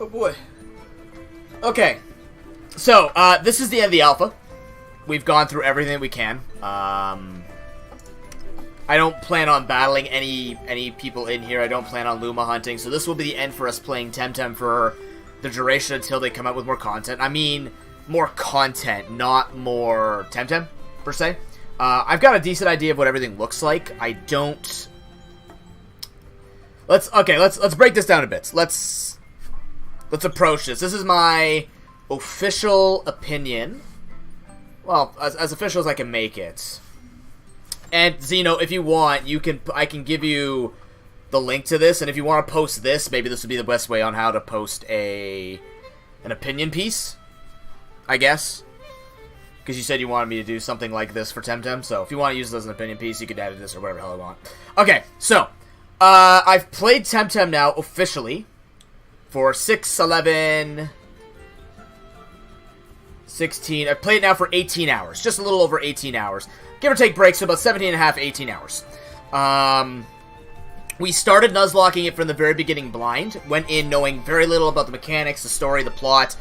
Oh boy. Okay. So, this is the end of the alpha. We've gone through everything we can. I don't plan on battling any people in here. I don't plan on Luma hunting. So this will be the end for us playing Temtem for the duration until they come out with more content. I mean, more content, not more Temtem, per se. I've got a decent idea of what everything looks like. I don't... Let's break this down a bit. Let's approach this. This is my official opinion. Well, as official as I can make it. And Zeno, if you want, I can give you the link to this, and if you want to post this, maybe this would be the best way on how to post an opinion piece, I guess. Because you said you wanted me to do something like this for Temtem, so if you want to use it as an opinion piece, you could edit this or whatever the hell I want. Okay, so, I've played Temtem now officially for 16. I've played it now for 18 hours, just a little over 18 hours. Give or take breaks, so about 17 and a half, 18 hours. We started Nuzlocking it from the very beginning blind. Went in knowing very little about the mechanics, the story, the plot,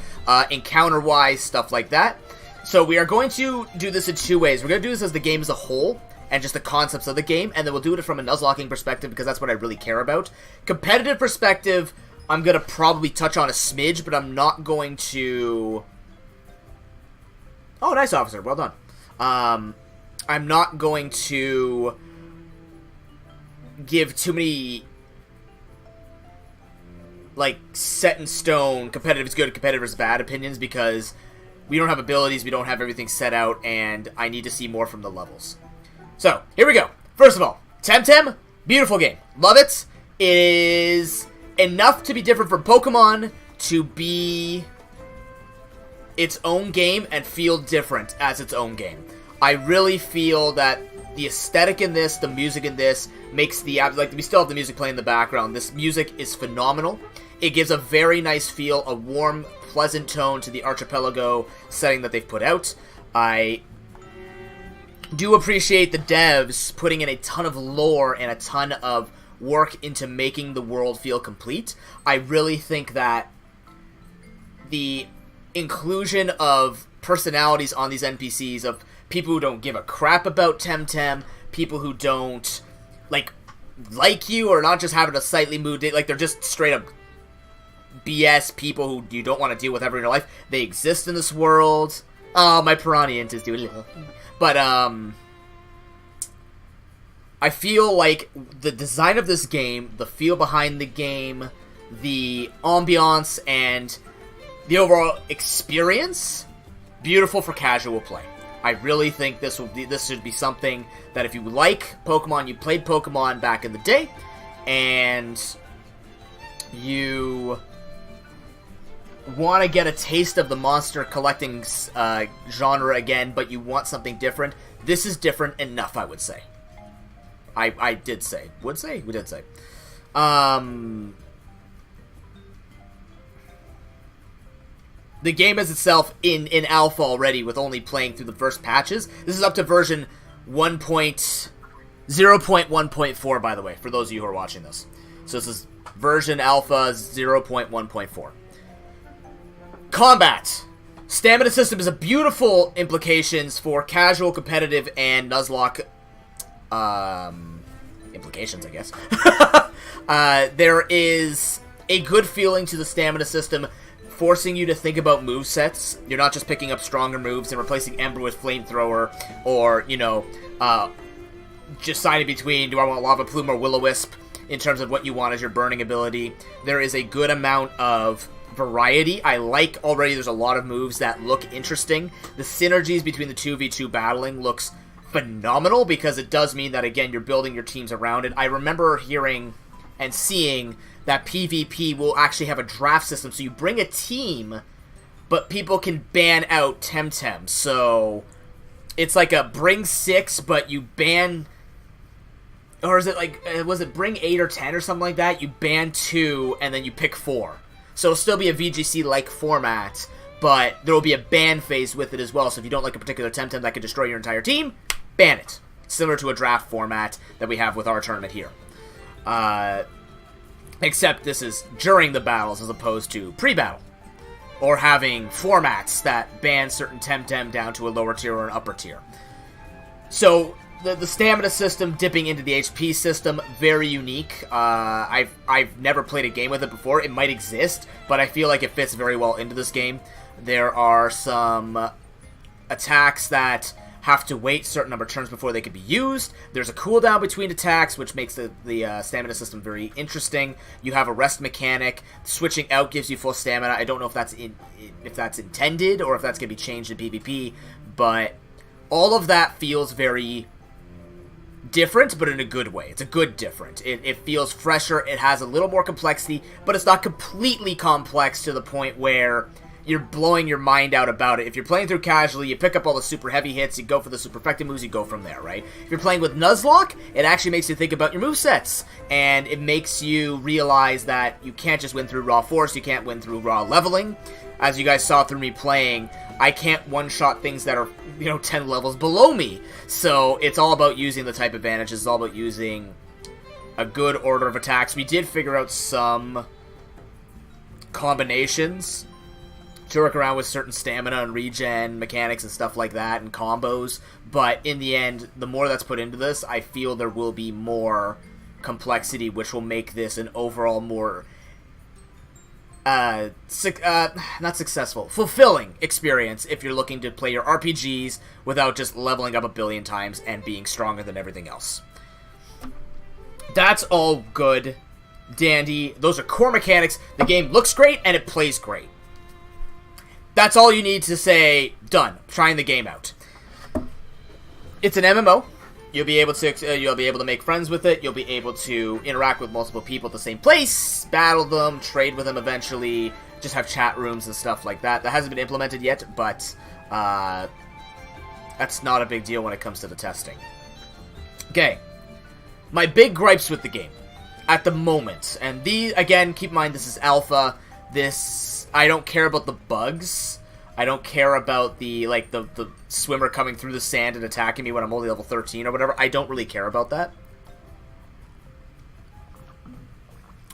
encounter-wise, stuff like that. So we are going to do this in two ways. We're going to do this as the game as a whole, and just the concepts of the game, and then we'll do it from a Nuzlocking perspective, because that's what I really care about. Competitive perspective, I'm going to probably touch on a smidge, but I'm not going to... Oh, nice, officer. Well done. I'm not going to give too many, like, set-in-stone, competitive is good, competitive is bad opinions, because we don't have abilities, we don't have everything set out, and I need to see more from the levels. So, here we go. First of all, Temtem, beautiful game. Love it. It is enough to be different from Pokemon to be its own game and feel different as its own game. I really feel that the aesthetic in this, the music in this, makes the... Like, we still have the music playing in the background. This music is phenomenal. It gives a very nice feel, a warm, pleasant tone to the Archipelago setting that they've put out. I do appreciate the devs putting in a ton of lore and a ton of work into making the world feel complete. I really think that the inclusion of personalities on these NPCs, of people who don't give a crap about Temtem, people who don't like you or not just having a slightly mood, like they're just straight up BS people who you don't want to deal with ever in your life. They exist in this world. Oh, my Piranhient is doing a little. But I feel like the design of this game, the feel behind the game, the ambiance, and the overall experience, beautiful for casual play. I really think this should be something that if you like Pokemon, you played Pokemon back in the day, and you want to get a taste of the monster collecting genre again, but you want something different, this is different enough, I would say. I did say. We did say. The game is itself in alpha already, with only playing through the first patches. This is up to version 0.1.4, by the way, for those of you who are watching this. So this is version alpha 0.1.4. Combat. Stamina system is a beautiful implications for casual, competitive, and Nuzlocke implications, I guess. There is a good feeling to the stamina system, forcing you to think about movesets. You're not just picking up stronger moves and replacing Ember with Flamethrower, or, you know, deciding between, do I want Lava Plume or Will-O-Wisp, in terms of what you want as your burning ability. There is a good amount of variety. I like already there's a lot of moves that look interesting. The synergies between the 2v2 battling looks phenomenal, because it does mean that, again, you're building your teams around it. I remember hearing and seeing that PvP will actually have a draft system, so you bring a team, but people can ban out Temtem. So it's like a bring 6, but you ban, or is it like, was it bring 8 or 10 or something like that? You ban 2, and then you pick 4. So it'll still be a VGC-like format, but there will be a ban phase with it as well. So if you don't like a particular Temtem that could destroy your entire team, ban it. Similar to a draft format that we have with our tournament here. Except this is during the battles as opposed to pre-battle. Or having formats that ban certain Temtem down to a lower tier or an upper tier. So, the stamina system dipping into the HP system, very unique. I've never played a game with it before. It might exist, but I feel like it fits very well into this game. There are some attacks that have to wait a certain number of turns before they can be used. There's a cooldown between attacks, which makes the stamina system very interesting. You have a rest mechanic. Switching out gives you full stamina. I don't know if that's intended or if that's going to be changed in PvP, but all of that feels very different, but in a good way. It's a good different. It feels fresher. It has a little more complexity, but it's not completely complex to the point where you're blowing your mind out about it. If you're playing through casually, you pick up all the super heavy hits, you go for the super effective moves, you go from there, right? If you're playing with Nuzlocke, it actually makes you think about your movesets, and it makes you realize that you can't just win through raw force, you can't win through raw leveling. As you guys saw through me playing, I can't one-shot things that are, 10 levels below me. So it's all about using the type advantages, it's all about using a good order of attacks. We did figure out some combinations to work around with certain stamina and regen mechanics and stuff like that and combos, but in the end, the more that's put into this, I feel there will be more complexity, which will make this an overall more not successful, fulfilling experience if you're looking to play your RPGs without just leveling up a billion times and being stronger than everything else. That's all good, dandy. Those are core mechanics. The game looks great and it plays great. That's all you need to say, done, trying the game out. It's an MMO. You'll be able to make friends with it. You'll be able to interact with multiple people at the same place, battle them, trade with them eventually, just have chat rooms and stuff like that. That hasn't been implemented yet, but that's not a big deal when it comes to the testing. Okay, my big gripes with the game at the moment, and these, again, keep in mind this is alpha. I don't care about the bugs. I don't care about the swimmer coming through the sand and attacking me when I'm only level 13 or whatever. I don't really care about that.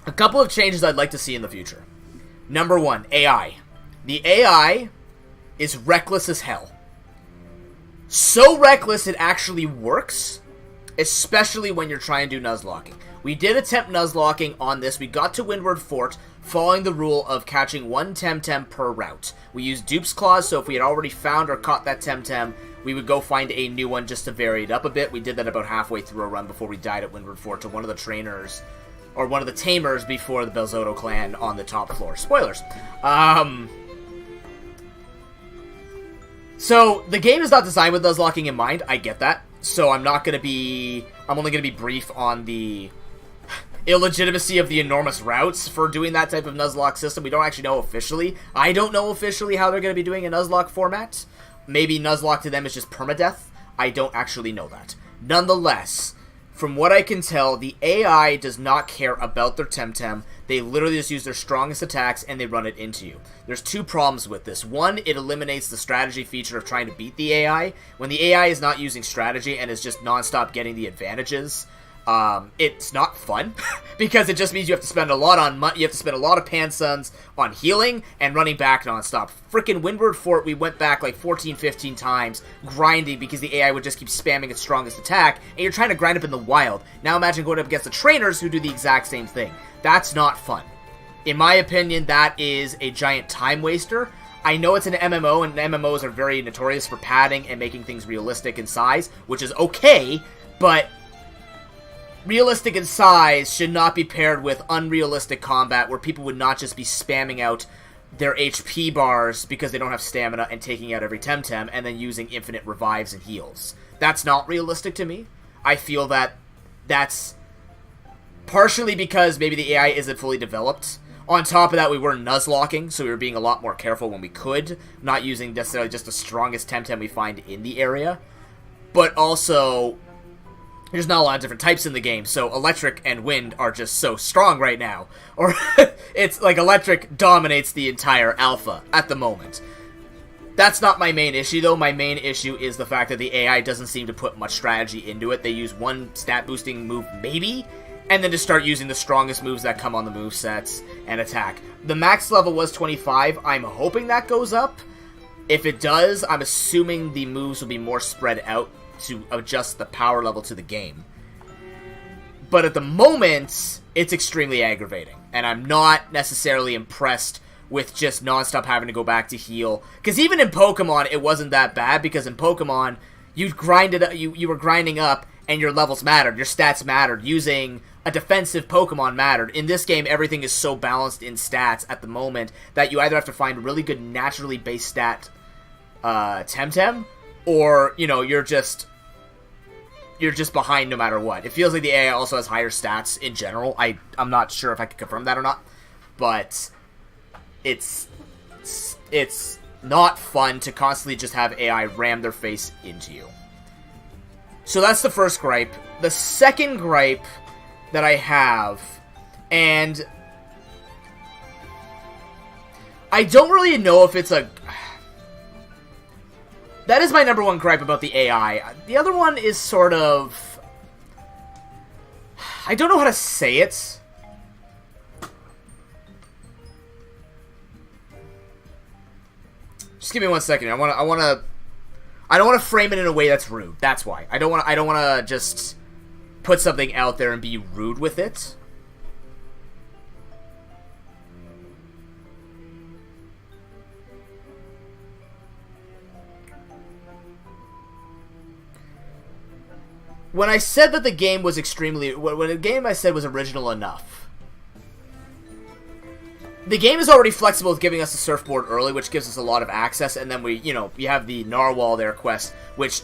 A couple of changes I'd like to see in the future. Number one, AI. The AI is reckless as hell. So reckless it actually works, especially when you're trying to do Nuzlocking. We did attempt Nuzlocking on this. We got to Windward Fort, following the rule of catching one Temtem per route. We used Dupe's Claws, so if we had already found or caught that Temtem, we would go find a new one just to vary it up a bit. We did that about halfway through a run before we died at Windward Fort to one of the trainers, or one of the tamers before the Belzotto clan on the top floor. Spoilers. So, the game is not designed with Nuzlocking in mind, I get that. So I'm only going to be brief on the illegitimacy of the enormous routes for doing that type of Nuzlocke system. We don't actually know officially. I don't know officially how they're going to be doing a Nuzlocke format. Maybe Nuzlocke to them is just permadeath. I don't actually know that. Nonetheless, from what I can tell, the AI does not care about their Temtem. They literally just use their strongest attacks and they run it into you. There's two problems with this. One, it eliminates the strategy feature of trying to beat the AI. When the AI is not using strategy and is just non-stop getting the advantages, it's not fun because it just means you have to spend a lot on you have to spend a lot of Pansuns on healing and running back non-stop. Frickin' Windward Fort, we went back like 14-15 times grinding because the AI would just keep spamming its strongest attack, and you're trying to grind up in the wild. Now imagine going up against the trainers who do the exact same thing. That's not fun. In my opinion, that is a giant time waster. I know it's an MMO, and MMOs are very notorious for padding and making things realistic in size, which is okay, but realistic in size should not be paired with unrealistic combat where people would not just be spamming out their HP bars because they don't have stamina and taking out every Temtem and then using infinite revives and heals. That's not realistic to me. I feel that that's partially because maybe the AI isn't fully developed. On top of that, we were Nuzlocking, so we were being a lot more careful when we could, not using necessarily just the strongest Temtem we find in the area. But also, there's not a lot of different types in the game, so electric and wind are just so strong right now. Or, it's like electric dominates the entire alpha at the moment. That's not my main issue, though. My main issue is the fact that the AI doesn't seem to put much strategy into it. They use one stat-boosting move, maybe, and then to start using the strongest moves that come on the movesets and attack. The max level was 25. I'm hoping that goes up. If it does, I'm assuming the moves will be more spread out to adjust the power level to the game. But at the moment, it's extremely aggravating, and I'm not necessarily impressed with just non-stop having to go back to heal. Because even in Pokemon, it wasn't that bad, because in Pokemon, you were grinding up, and your levels mattered, your stats mattered. Using a defensive Pokemon mattered. In this game, everything is so balanced in stats at the moment that you either have to find really good naturally based stat Temtem, or, you know, you're just behind no matter what. It feels like the AI also has higher stats in general. I'm not sure if I can confirm that or not, but it's not fun to constantly just have AI ram their face into you. So that's the first gripe. The second gripe that I have, and I don't really know if it's a... That is my number one gripe about the AI. The other one is sort of... I don't know how to say it. Just give me 1 second. I don't want to frame it in a way that's rude. That's why. I don't want to just put something out there and be rude with it. When I said that the game was when the game I said was original enough, the game is already flexible with giving us a surfboard early, which gives us a lot of access, and then we have the Narwhal there quest, which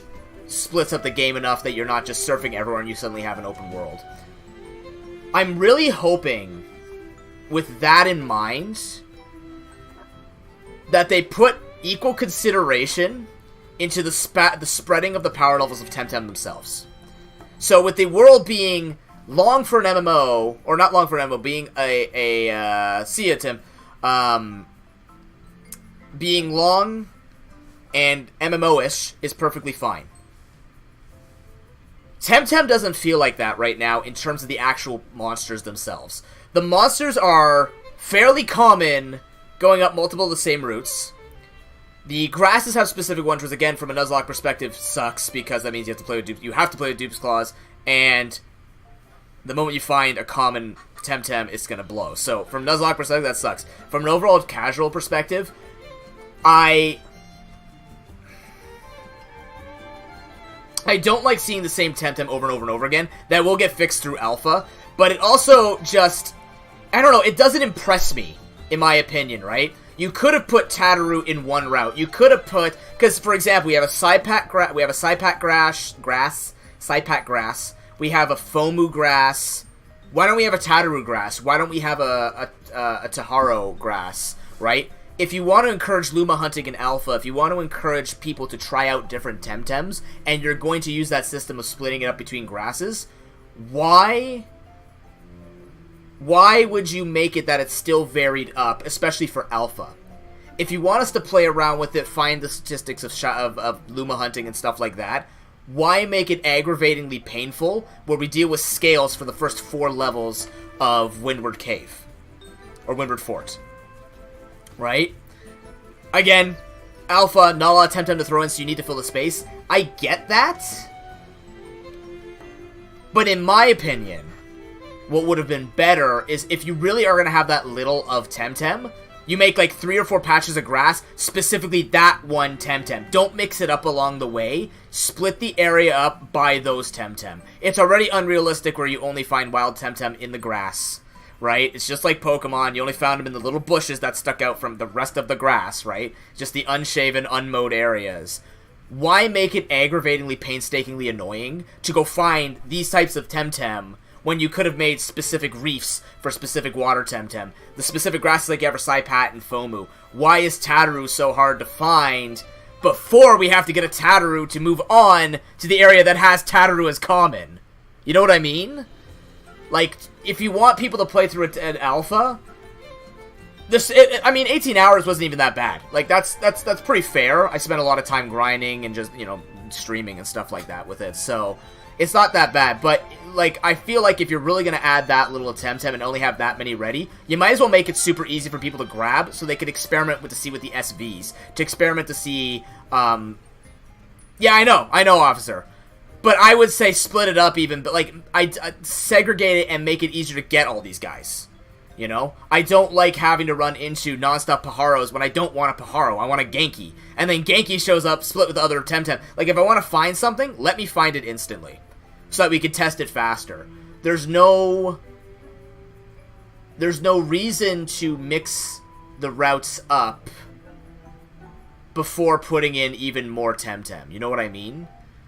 splits up the game enough that you're not just surfing everywhere and you suddenly have an open world. I'm really hoping, with that in mind, that they put equal consideration into the spreading of the power levels of Temtem themselves. So with the world being long for an MMO, or not long for an MMO, being see ya, Tim, being long and MMO-ish is perfectly fine. Temtem doesn't feel like that right now in terms of the actual monsters themselves. The monsters are fairly common, going up multiple of the same routes. The grasses have specific ones, which again, from a Nuzlocke perspective, sucks, because that means you have to play with Dupe's Claws, and the moment you find a common Temtem, it's gonna blow. So, from Nuzlocke perspective, that sucks. From an overall casual perspective, I don't like seeing the same Temtem over and over and over again. That will get fixed through Alpha, but it also just, I don't know, it doesn't impress me, in my opinion, right? You could have put Tataru in one route. You could have put, because for example, we have a Saipak grass, we have a Saipak grass. We have a Fomu grass. Why don't we have a Tataru grass? Why don't we have a Taharo grass? Right? If you want to encourage Luma hunting in Alpha, if you want to encourage people to try out different Temtems, and you're going to use that system of splitting it up between grasses, why would you make it that it's still varied up, especially for Alpha? If you want us to play around with it, find the statistics of Luma hunting and stuff like that, why make it aggravatingly painful where we deal with scales for the first 4 levels of Windward Cave? Or Windward Fort. Right? Again, Alpha, not a lot of Temtem to throw in, so you need to fill the space. I get that. But in my opinion, what would have been better is if you really are going to have that little of Temtem, you make like 3 or 4 patches of grass, specifically that one Temtem. Don't mix it up along the way. Split the area up by those Temtem. It's already unrealistic where you only find wild Temtem in the grass, right? It's just like Pokemon. You only found them in the little bushes that stuck out from the rest of the grass, right? Just the unshaven, unmowed areas. Why make it aggravatingly, painstakingly annoying to go find these types of Temtem when you could have made specific reefs for specific water Temtem? The specific grasses like Saipat and Fomu. Why is Tataru so hard to find before we have to get a Tataru to move on to the area that has Tataru as common? You know what I mean? Like, if you want people to play through an Alpha, 18 hours wasn't even that bad. Like, that's pretty fair. I spent a lot of time grinding and just, streaming and stuff like that with it, so it's not that bad. But like, I feel like if you're really going to add that little Temtem and only have that many ready, you might as well make it super easy for people to grab so they could experiment with the SVs. To experiment to see, yeah, I know, officer. But I would say split it up even, but, like, I'd segregate it and make it easier to get all these guys. You know? I don't like having to run into non-stop Paharos when I don't want a Paharo. I want a Genki. And then Genki shows up split with the other Temtem. Like, if I want to find something, let me find it instantly. So that we can test it faster. There's no reason to mix the routes up before putting in even more Temtem. You know what I mean?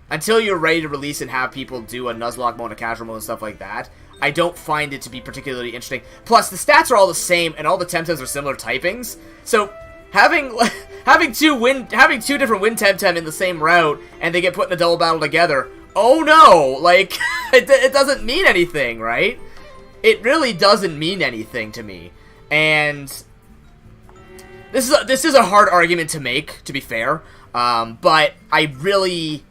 Until you're ready to release and have people do a Nuzlocke mode, a casual mode, and stuff like that, I don't find it to be particularly interesting. Plus, the stats are all the same, and all the Temtems are similar typings. So, having two different Wind Temtem in the same route, and they get put in a double battle together, oh no! Like, it doesn't mean anything, right? It really doesn't mean anything to me. And this is a hard argument to make, to be fair. But I really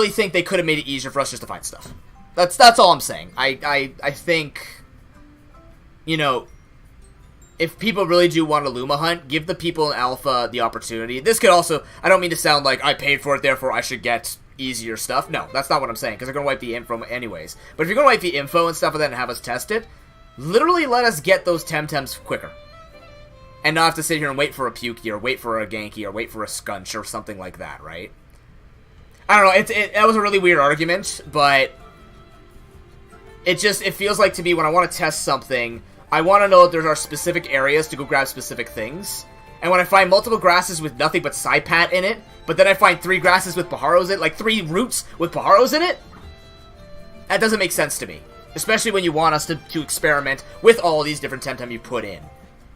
think they could have made it easier for us just to find stuff. That's all I'm saying. I think, you know, if people really do want a Luma hunt, give the people in Alpha the opportunity. This could also, I don't mean to sound like I paid for it, therefore I should get easier stuff. No, that's not what I'm saying, because they're going to wipe the info anyways. But if you're going to wipe the info and stuff and then have us test it, literally let us get those Temtems quicker. And not have to sit here and wait for a Pukey, or wait for a Genki, or wait for a Scunch, or something like that, right? I don't know, that was a really weird argument, but it feels like to me when I want to test something, I want to know that there are specific areas to go grab specific things. And when I find multiple grasses with nothing but Saipat in it, but then I find 3 grasses with Paharos in it, like 3 roots with Paharos in it, that doesn't make sense to me. Especially when you want us to experiment with all these different Temtem you put in.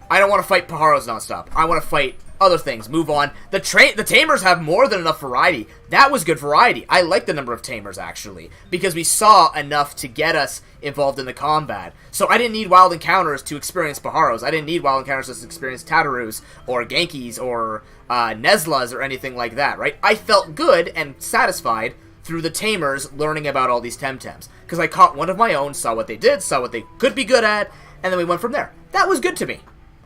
I don't want to fight Paharos nonstop. I want to fight other things. Move on. The Tamers have more than enough variety. That was good variety. I like the number of Tamers, actually, because we saw enough to get us involved in the combat. So I didn't need Wild Encounters to experience Paharos. I didn't need Wild Encounters to experience Tatarus, or Genkis, or Neslas, or anything like that, right? I felt good and satisfied through the Tamers learning about all these Temtems. Because I caught one of my own, saw what they did, saw what they could be good at, and then we went from there. That was good to me.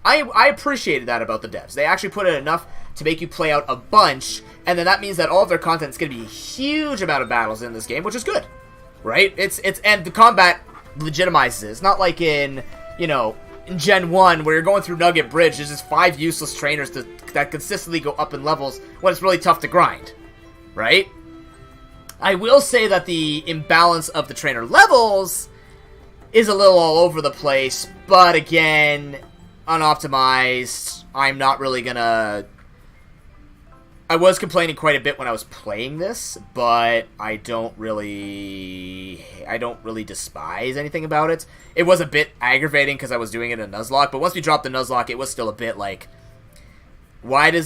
I appreciated that about the devs. They actually put in enough to make you play out a bunch, and then that means that all of their content is going to be a huge amount of battles in this game, which is good, right? And the combat legitimizes it. It's not like in, you know, in Gen 1, where you're going through Nugget Bridge, there's just 5 useless trainers that consistently go up in levels when it's really tough to grind, right? I will say that the imbalance of the trainer levels is a little all over the place, but again, unoptimized. I'm not really gonna... I was complaining quite a bit when I was playing this, but I don't really despise anything about it. It was a bit aggravating because I was doing it in Nuzlocke, but once we dropped the Nuzlocke, it was still a bit like, why do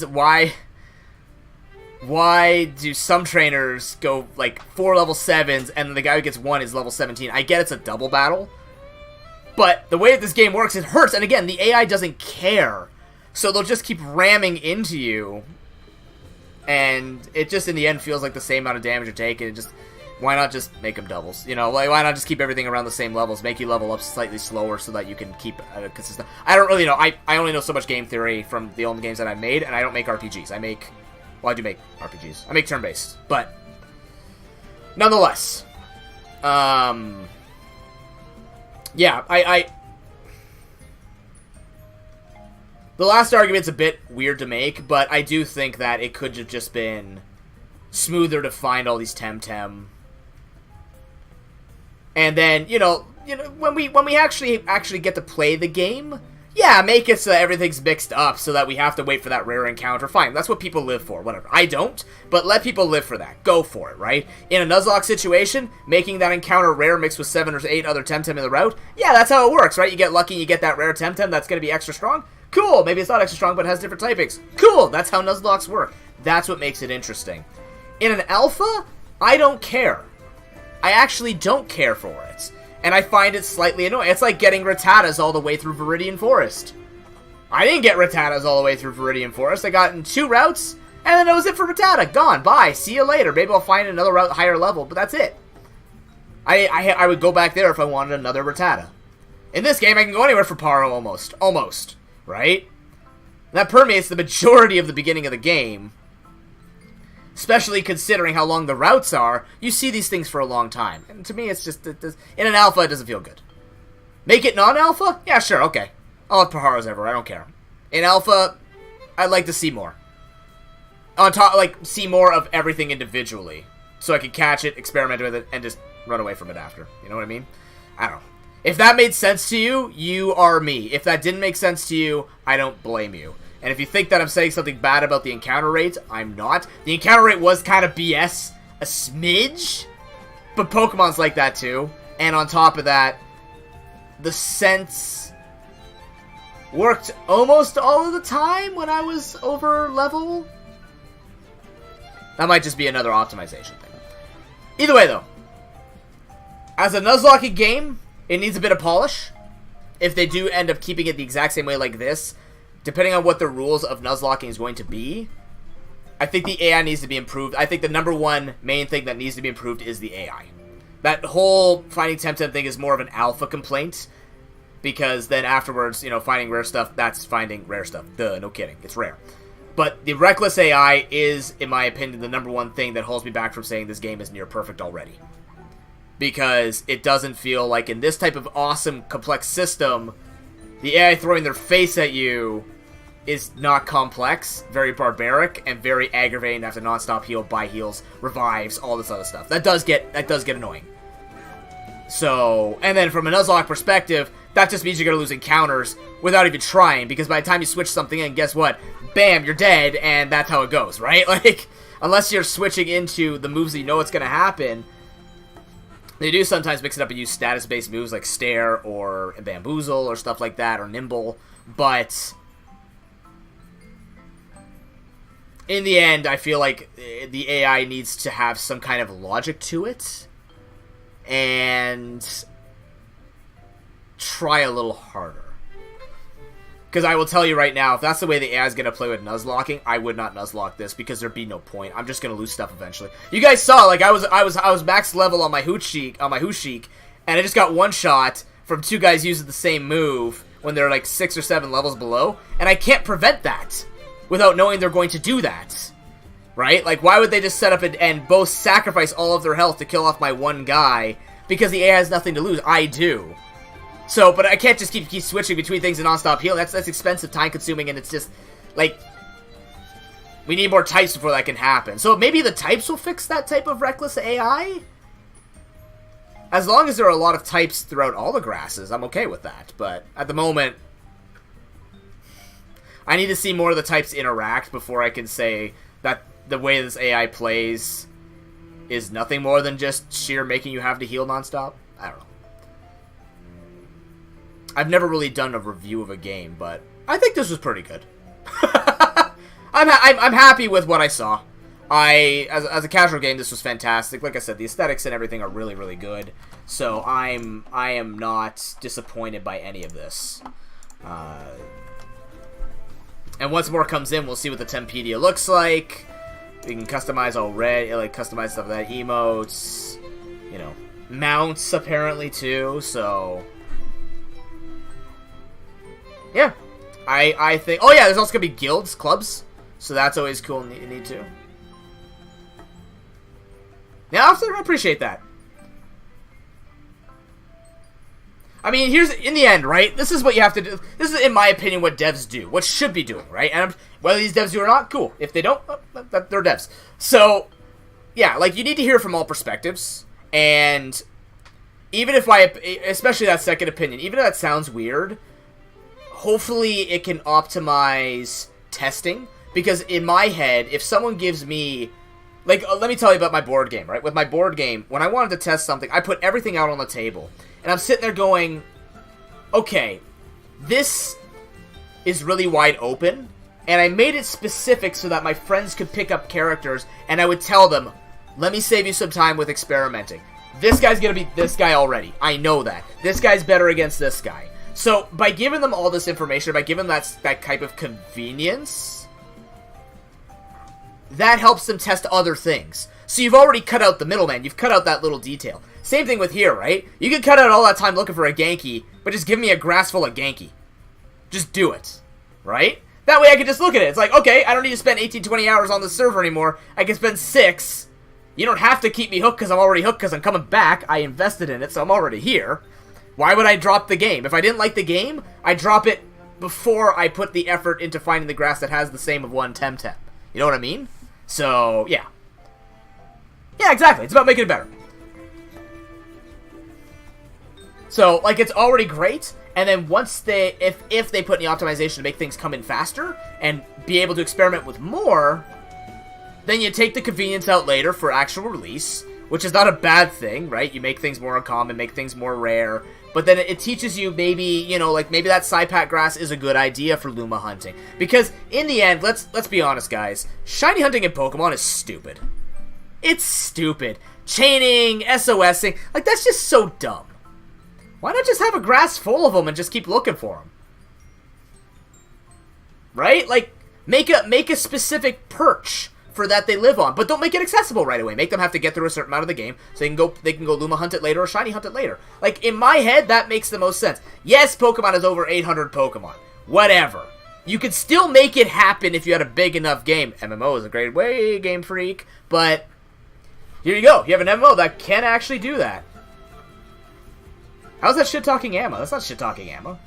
some trainers go like 4 level 7s and the guy who gets 1 is level 17? I get it's a double battle, but the way that this game works, it hurts. And again, the AI doesn't care. So they'll just keep ramming into you. And it just, in the end, feels like the same amount of damage you're taking. Why not just make them doubles? You know, like, why not just keep everything around the same levels? Make you level up slightly slower so that you can keep a consistent... I don't really know. I only know so much game theory from the old games that I've made, and I don't make RPGs. Well, I do make RPGs. I make turn-based. But, nonetheless... Yeah, the last argument's a bit weird to make, but I do think that it could have just been smoother to find all these Temtem. And then, you know, when we actually get to play the game, yeah, make it so that everything's mixed up so that we have to wait for that rare encounter. Fine, that's what people live for, whatever. I don't, but let people live for that. Go for it, right? In a Nuzlocke situation, making that encounter rare mixed with 7 or 8 other Temtem in the route, yeah, that's how it works, right? You get lucky, you get that rare Temtem that's going to be extra strong. Cool, maybe it's not extra strong, but it has different typings. Cool, that's how Nuzlockes work. That's what makes it interesting. In an alpha, I don't care. I actually don't care for it. And I find it slightly annoying. It's like getting Rattatas all the way through Viridian Forest. I didn't get Rattatas all the way through Viridian Forest. I got in 2 routes, and then that was it for Rattata. Gone. Bye. See you later. Maybe I'll find another route higher level, but that's it. I would go back there if I wanted another Rattata. In this game, I can go anywhere for Paro almost, right? That permeates the majority of the beginning of the game. Especially considering how long the routes are, you see these things for a long time. And to me, it's just, in an alpha, it doesn't feel good. Make it non-alpha? Yeah, sure, okay. I'll have Paharos everywhere, I don't care. In alpha, I'd like to see more. On top, like, see more of everything individually. So I can catch it, experiment with it, and just run away from it after. You know what I mean? I don't know. If that made sense to you, you are me. If that didn't make sense to you, I don't blame you. And if you think that I'm saying something bad about the encounter rate, I'm not. The encounter rate was kind of BS, a smidge, but Pokemon's like that too. And on top of that, the sense worked almost all of the time when I was over level. That might just be another optimization thing. Either way though, as a Nuzlocking game, it needs a bit of polish. If they do end up keeping it the exact same way like this, depending on what the rules of Nuzlocking is going to be, I think the AI needs to be improved. I think the number one main thing that needs to be improved is the AI. That whole finding Temtem thing is more of an alpha complaint, because then afterwards, you know, finding rare stuff, that's finding rare stuff. Duh, no kidding. It's rare. But the reckless AI is, in my opinion, the number one thing that holds me back from saying this game is near perfect already. Because it doesn't feel like in this type of awesome, complex system, the AI throwing their face at you is not complex, very barbaric, and very aggravating to have to non-stop heal, buy heals, revives, all this other stuff. That does get annoying. So, and then from a Nuzlocke perspective, that just means you're going to lose encounters without even trying, because by the time you switch something in, guess what? Bam, you're dead, and that's how it goes, right? Like, unless you're switching into the moves that you know what's going to happen, they do sometimes mix it up and use status-based moves like Stare or Bamboozle or stuff like that, or Nimble, but in the end, I feel like the AI needs to have some kind of logic to it, and try a little harder. Because I will tell you right now, if that's the way the AI is going to play with Nuzlocking, I would not Nuzlock this, because there'd be no point. I'm just going to lose stuff eventually. You guys saw, like, I was max level on my Hooshik, and I just got one shot from two guys using the same move when they're like 6 or 7 levels below, and I can't prevent that without knowing they're going to do that. Right? Like, why would they just set up and both sacrifice all of their health to kill off my one guy? Because the AI has nothing to lose. I do. So, but I can't just keep switching between things and non-stop heal. That's expensive, time-consuming, and it's just, like, we need more types before that can happen. So maybe the types will fix that type of reckless AI? As long as there are a lot of types throughout all the grasses, I'm okay with that. But at the moment, I need to see more of the types interact before I can say that the way this AI plays is nothing more than just sheer making you have to heal non-stop. I don't know. I've never really done a review of a game, but I think this was pretty good. I'm happy with what I saw. As a casual game, this was fantastic. Like I said, the aesthetics and everything are really, really good. So I am not disappointed by any of this. And once more comes in, we'll see what the Tempedia looks like. We can customize already, like customize stuff like that, emotes, you know, mounts apparently too. So yeah, I think. Oh yeah, there's also gonna be guilds, clubs, so that's always cool and neat too. Yeah, I appreciate that. I mean, here's in the end, right? This is what you have to do. This is, in my opinion, what devs do. What should be doing, right? And whether these devs do or not, cool. If they don't, they're devs. So, yeah, like, you need to hear from all perspectives. And even if especially that second opinion, even if that sounds weird, hopefully it can optimize testing. Because in my head, if someone gives me, like, let me tell you about my board game, right? With my board game, when I wanted to test something, I put everything out on the table. And I'm sitting there going, okay, this is really wide open. And I made it specific so that my friends could pick up characters. And I would tell them, let me save you some time with experimenting. This guy's going to beat this guy already. I know that. This guy's better against this guy. So by giving them all this information, by giving them that type of convenience, that helps them test other things. So you've already cut out the middleman. You've cut out that little detail. Same thing with here, right? You can cut out all that time looking for a Genki, but just give me a grass full of Genki. Just do it, right? That way I can just look at it. It's like, okay, I don't need to spend 18, 20 hours on this server anymore. I can spend 6. You don't have to keep me hooked because I'm already hooked because I'm coming back. I invested in it, so I'm already here. Why would I drop the game? If I didn't like the game, I drop it before I put the effort into finding the grass that has the same of one Temtem. You know what I mean? So, yeah. Yeah, exactly. It's about making it better. So, like, it's already great, and then once they, if they put any optimization to make things come in faster, and be able to experiment with more, then you take the convenience out later for actual release, which is not a bad thing, right? You make things more uncommon, make things more rare, but then it teaches you maybe, you know, like, maybe that Saipat grass is a good idea for Luma hunting. Because, in the end, let's be honest, guys, shiny hunting in Pokemon is stupid. It's stupid. Chaining, SOSing, like, that's just so dumb. Why not just have a grass full of them and just keep looking for them? Right? Like, make a specific perch for that they live on, but don't make it accessible right away. Make them have to get through a certain amount of the game so they can go Luma hunt it later or shiny hunt it later. Like, in my head, that makes the most sense. Yes, Pokemon is over 800 Pokemon. Whatever. You could still make it happen if you had a big enough game. MMO is a great way, Game Freak, but here you go. You have an MMO that can actually do that. How's that shit-talking ammo? That's not shit-talking ammo.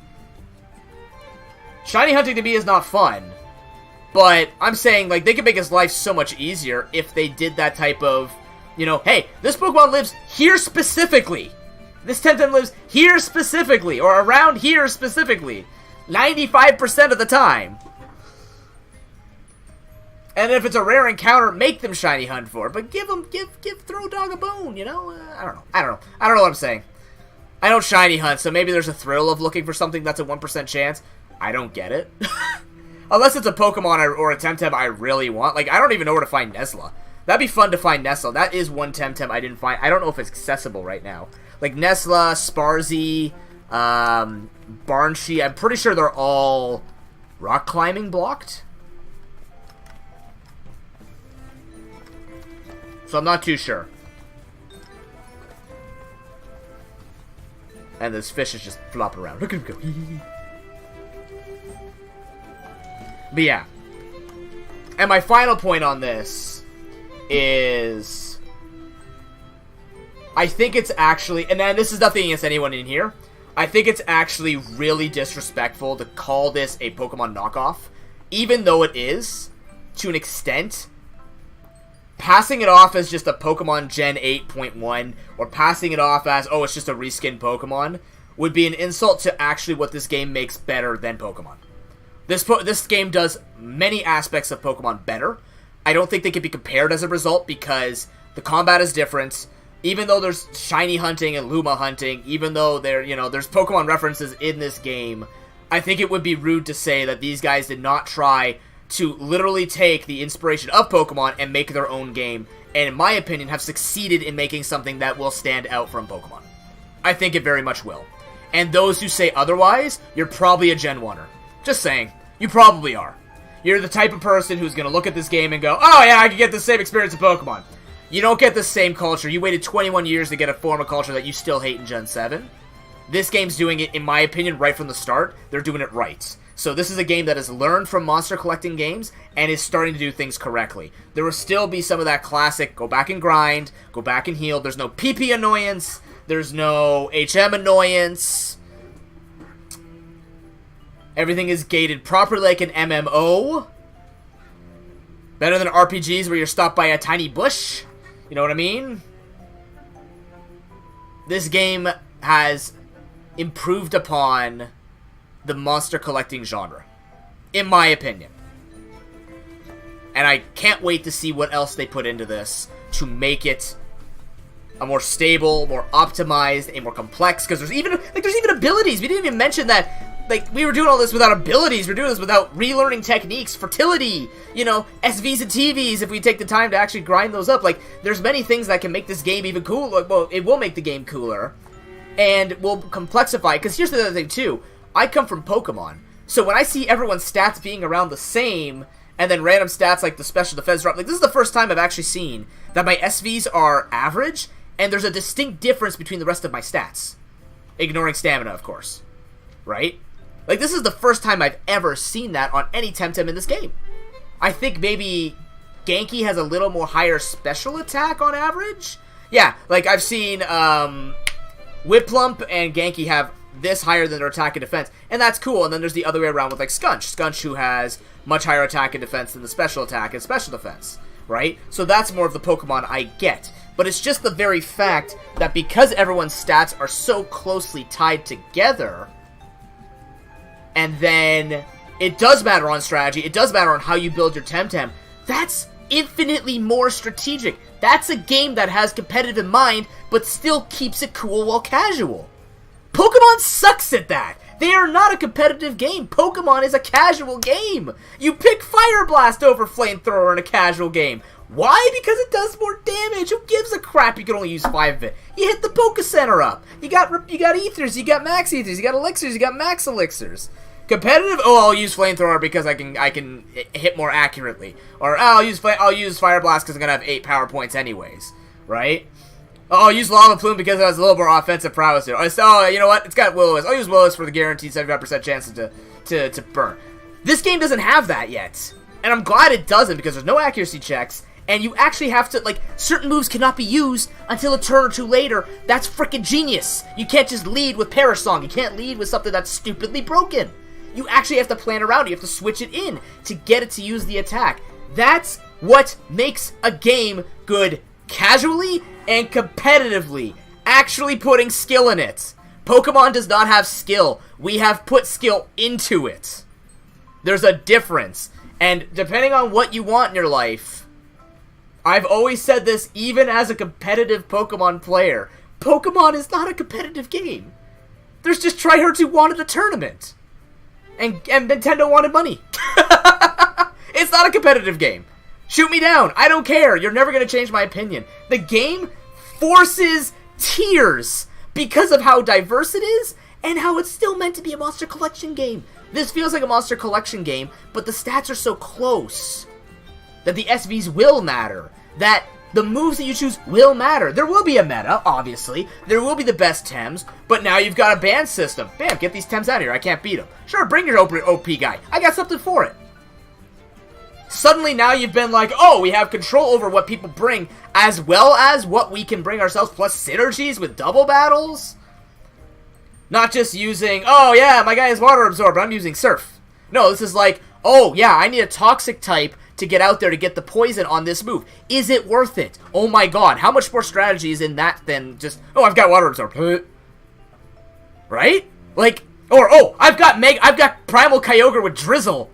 Shiny hunting to me is not fun. But I'm saying, like, they could make his life so much easier if they did that type of, you know, hey, this Pokemon lives here specifically. This Temtem lives here specifically, or around here specifically. 95% of the time. And if it's a rare encounter, make them shiny hunt for it. But give Throw Dog a bone, you know? I don't know what I'm saying. I don't shiny hunt, so maybe there's a thrill of looking for something that's a 1% chance. I don't get it. Unless it's a Pokemon or a Temtem I really want. Like, I don't even know where to find Nesla. That'd be fun to find Nesla. That is one Temtem I didn't find. I don't know if it's accessible right now. Like, Nesla, Sparzy, Barnshee. I'm pretty sure they're all rock climbing blocked. So I'm not too sure. And this fish is just flopping around. Look at him go. But yeah. And my final point on this is, I think it's actually, and then this is nothing against anyone in here, I think it's actually really disrespectful to call this a Pokemon knockoff, even though it is, to an extent. Passing it off as just a Pokemon Gen 8.1, or passing it off as, oh, it's just a reskinned Pokemon, would be an insult to actually what this game makes better than Pokemon. This game does many aspects of Pokemon better. I don't think they can be compared as a result, because the combat is different. Even though there's shiny hunting and Luma hunting, even though there's Pokemon references in this game, I think it would be rude to say that these guys did not try to literally take the inspiration of Pokemon and make their own game, and in my opinion have succeeded in making something that will stand out from Pokemon. I think it very much will. And those who say otherwise, you're probably a Gen 1er. Just saying. You probably are. You're the type of person who's going to look at this game and go, oh yeah, I can get the same experience in Pokemon. You don't get the same culture. You waited 21 years to get a form of culture that you still hate in Gen 7. This game's doing it, in my opinion, right from the start. They're doing it right. So this is a game that has learned from monster collecting games and is starting to do things correctly. There will still be some of that classic, go back and grind, go back and heal. There's no PP annoyance. There's no HM annoyance. Everything is gated properly like an MMO. Better than RPGs where you're stopped by a tiny bush. You know what I mean? This game has improved upon the monster collecting genre, in my opinion. And I can't wait to see what else they put into this to make it a more stable, more optimized, and more complex. Because there's even abilities. We didn't even mention that. Like, we were doing all this without abilities. We're doing this without relearning techniques, fertility, SVs and TVs if we take the time to actually grind those up. Like, there's many things that can make this game even cooler. Well, it will make the game cooler. And will complexify. Because here's the other thing, too. I come from Pokemon. So when I see everyone's stats being around the same, and then random stats like the special defense drop, like, this is the first time I've actually seen that my SVs are average, and there's a distinct difference between the rest of my stats. Ignoring stamina, of course. Right? Like, this is the first time I've ever seen that on any Temtem in this game. I think maybe Genki has a little more higher special attack on average. Yeah, like, I've seen Whiplump and Genki have this higher than their attack and defense, and that's cool. And then there's the other way around with, like, Skunch, who has much higher attack and defense than the special attack and special defense, right? So that's more of the Pokemon I get. But it's just the very fact that because everyone's stats are so closely tied together, and then it does matter on strategy, it does matter on how you build your Temtem, that's infinitely more strategic. That's a game that has competitive in mind, but still keeps it cool while casual. Pokemon sucks at that. They are not a competitive game. Pokemon is a casual game. You pick Fire Blast over Flamethrower in a casual game. Why? Because it does more damage. Who gives a crap? You can only use 5 of it. You hit the Poke Center up. You got Ethers, you got Max Ethers, you got Elixirs, you got Max Elixirs. Competitive? Oh, I'll use Flamethrower because I can hit more accurately. Or I'll use Fire Blast because I'm gonna have 8 power points anyways, right? Oh, I'll use Lava Plume because it has a little more offensive prowess here. Oh, you know what? It's got Will-O-Wisp. I'll use Will-O-Wisp for the guaranteed 75% chances to burn. This game doesn't have that yet. And I'm glad it doesn't because there's no accuracy checks. And you actually have to, like, certain moves cannot be used until a turn or two later. That's freaking genius. You can't just lead with Perish Song. You can't lead with something that's stupidly broken. You actually have to plan around it. You have to switch it in to get it to use the attack. That's what makes a game good casually and competitively. Actually putting skill in it. Pokemon does not have skill. We have put skill into it. There's a difference. And depending on what you want in your life, I've always said this even as a competitive Pokemon player, Pokemon is not a competitive game. There's just tryhards who wanted a tournament. And Nintendo wanted money. It's not a competitive game. Shoot me down. I don't care. You're never going to change my opinion. The game forces tears because of how diverse it is and how it's still meant to be a Monster Collection game. This feels like a Monster Collection game, but the stats are so close that the SVs will matter, that the moves that you choose will matter. There will be a meta, obviously. There will be the best Tems, but now you've got a ban system. Bam, get these Tems out of here. I can't beat them. Sure, bring your OP guy. I got something for it. Suddenly now you've been like, oh, we have control over what people bring, as well as what we can bring ourselves, plus synergies with double battles. Not just using, oh yeah, my guy is Water Absorb, but I'm using Surf. No, this is like, oh yeah, I need a Toxic type to get out there to get the poison on this move. Is it worth it? Oh my god, how much more strategy is in that than just, oh, I've got Water Absorb. Right? Like, or, oh, I've got Primal Kyogre with Drizzle.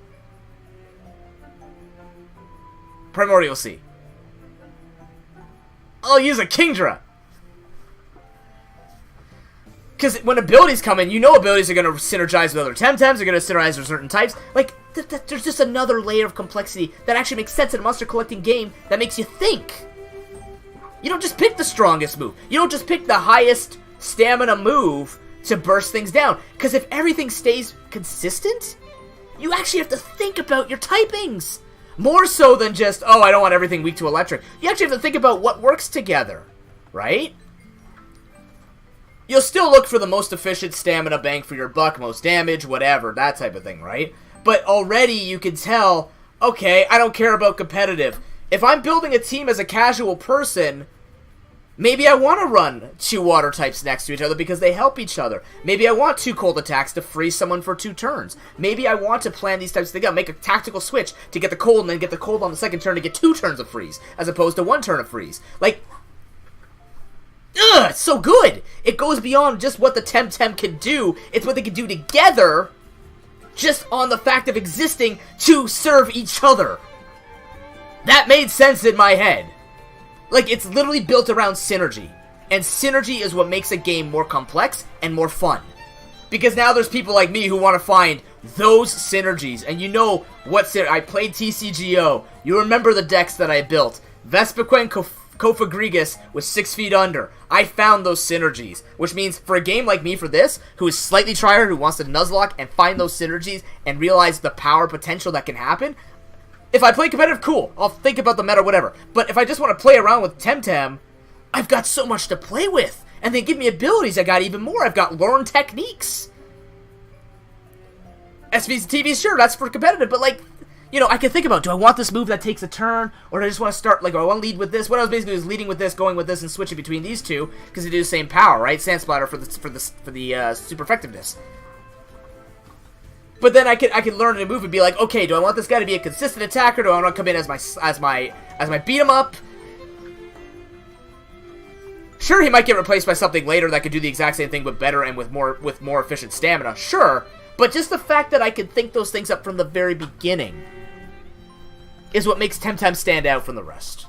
Primordial Sea. I'll use a Kingdra. Because when abilities come in, you know abilities are going to synergize with other Temtems, they're going to synergize with certain types. Like, there's just another layer of complexity that actually makes sense in a monster collecting game that makes you think. You don't just pick the strongest move. You don't just pick the highest stamina move to burst things down. Because if everything stays consistent, you actually have to think about your typings. More so than just, oh, I don't want everything weak to electric. You actually have to think about what works together, right? You'll still look for the most efficient stamina bang for your buck, most damage, whatever, that type of thing, right? But already you can tell, okay, I don't care about competitive. If I'm building a team as a casual person, maybe I want to run 2 water types next to each other because they help each other. Maybe I want 2 cold attacks to freeze someone for 2 turns. Maybe I want to plan these types of things out, make a tactical switch to get the cold and then get the cold on the second turn to get 2 turns of freeze, as opposed to 1 turn of freeze. Like, ugh, it's so good. It goes beyond just what the Temtem can do. It's what they can do together just on the fact of existing to serve each other. That made sense in my head. Like, it's literally built around synergy. And synergy is what makes a game more complex and more fun. Because now there's people like me who want to find those synergies. And you know what I played TCGO. You remember the decks that I built. Vespiquen, Kofagrigus was 6 feet under. I found those synergies, which means for a game like me for this, who is slightly tryhard, who wants to Nuzlocke and find those synergies and realize the power potential that can happen, if I play competitive, cool, I'll think about the meta, whatever. But if I just want to play around with Temtem, I've got so much to play with. And they give me abilities. I got even more. I've got learn techniques. SV's TV, sure, that's for competitive, but like, you know, I can think about, do I want this move that takes a turn, or do I just want to start, like, do I want to lead with this? What I was basically was leading with this, going with this, and switching between these two, because they do the same power, right? Sand Splatter for the super effectiveness. But then I could learn a move and be like, okay, do I want this guy to be a consistent attacker? Do I want to come in as my beat 'em up? Sure, he might get replaced by something later that could do the exact same thing but better and with more efficient stamina. Sure, but just the fact that I could think those things up from the very beginning is what makes Temtem stand out from the rest.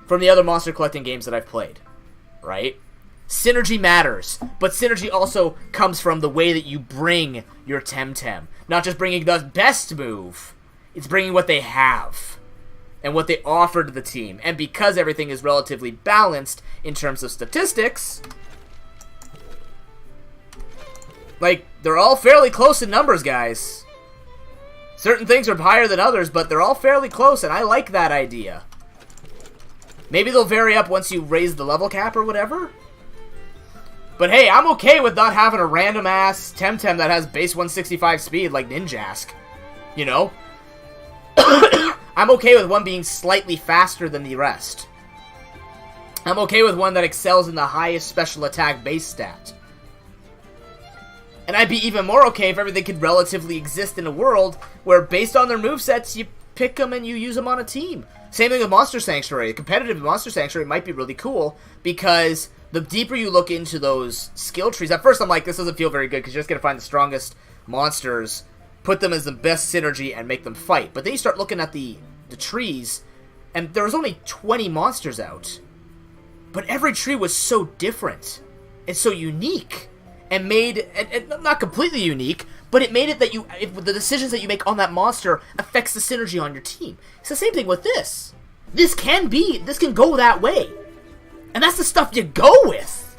From the other monster collecting games that I've played, right? Synergy matters, but synergy also comes from the way that you bring your Temtem. Not just bringing the best move, it's bringing what they have and what they offer to the team. And because everything is relatively balanced in terms of statistics, like, they're all fairly close in numbers, guys. Certain things are higher than others, but they're all fairly close, and I like that idea. Maybe they'll vary up once you raise the level cap or whatever. But hey, I'm okay with not having a random-ass Temtem that has base 165 speed like Ninjask. You know? I'm okay with one being slightly faster than the rest. I'm okay with one that excels in the highest special attack base stat. And I'd be even more okay if everything could relatively exist in a world where, based on their movesets, you pick them and you use them on a team. Same thing with Monster Sanctuary. A competitive Monster Sanctuary might be really cool, because the deeper you look into those skill trees, at first I'm like, this doesn't feel very good, because you're just going to find the strongest monsters, put them as the best synergy, and make them fight. But then you start looking at the trees, and there was only 20 monsters out. But every tree was so different and so unique. And made, and not completely unique, but it made it that the decisions that you make on that monster affects the synergy on your team. It's the same thing with this. This can go that way. And that's the stuff you go with.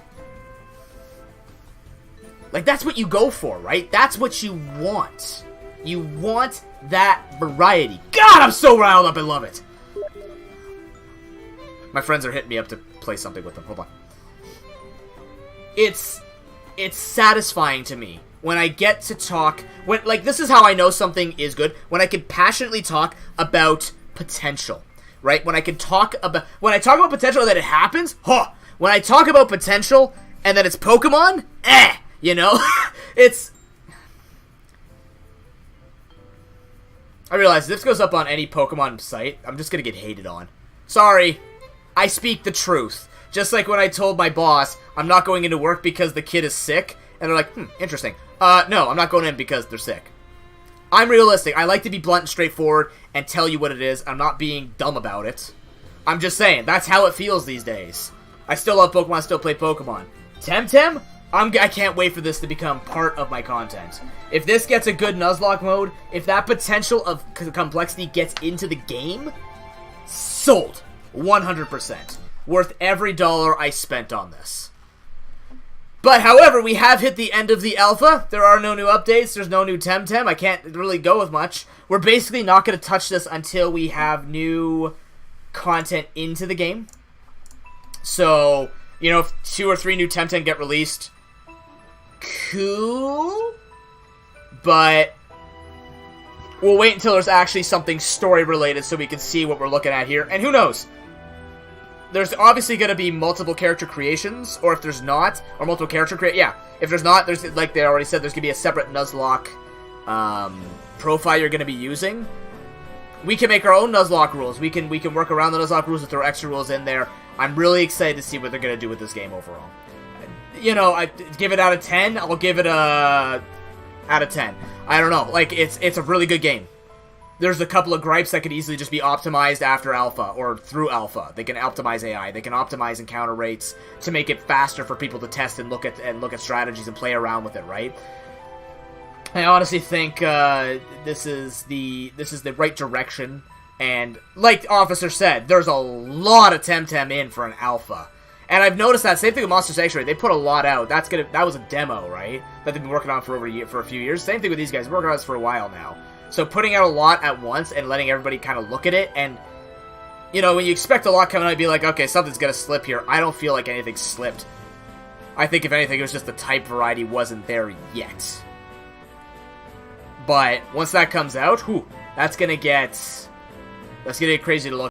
Like, that's what you go for, right? That's what you want. You want that variety. God, I'm so riled up, I love it. My friends are hitting me up to play something with them. Hold on. It's satisfying to me when I get to talk, this is how I know something is good, when I can passionately talk about potential, right? When I talk about potential and then it happens, huh? When I talk about potential and then it's Pokemon, you know? I realize if this goes up on any Pokemon site, I'm just gonna get hated on. Sorry, I speak the truth. Just like when I told my boss, I'm not going into work because the kid is sick. And they're like, interesting. No, I'm not going in because they're sick. I'm realistic. I like to be blunt and straightforward and tell you what it is. I'm not being dumb about it. I'm just saying, that's how it feels these days. I still love Pokemon, I still play Pokemon. Temtem? I can't wait for this to become part of my content. If this gets a good Nuzlocke mode, if that potential of complexity gets into the game, sold. 100%. Worth every dollar I spent on this. But, however, we have hit the end of the alpha. There are no new updates. There's no new Temtem. I can't really go with much. We're basically not going to touch this until we have new content into the game. So, you know, if 2 or 3 new Temtem get released, cool. But we'll wait until there's actually something story-related so we can see what we're looking at here. And who knows? There's obviously going to be multiple character creations, or if there's not, or multiple character if there's not, there's, like they already said, there's going to be a separate Nuzlocke profile you're going to be using. We can make our own Nuzlocke rules. We can work around the Nuzlocke rules and throw extra rules in there. I'm really excited to see what they're going to do with this game overall. You know, I give it out of 10. I'll give it a out of 10. I don't know. Like, it's a really good game. There's a couple of gripes that could easily just be optimized after alpha or through alpha. They can optimize AI. They can optimize encounter rates to make it faster for people to test and look at strategies and play around with it, right? I honestly think this is the right direction. And like Officer said, there's a lot of Temtem in for an alpha. And I've noticed that same thing with Monster Sanctuary. They put a lot out. That was a demo, right? That they've been working on for a few years. Same thing with these guys. They're working on this for a while now. So putting out a lot at once and letting everybody kind of look at it, and you know, when you expect a lot coming out, you'd be like, okay, something's gonna slip here. I don't feel like anything slipped. I think, if anything, it was just the type variety wasn't there yet. But once that comes out, whew, that's gonna get crazy to look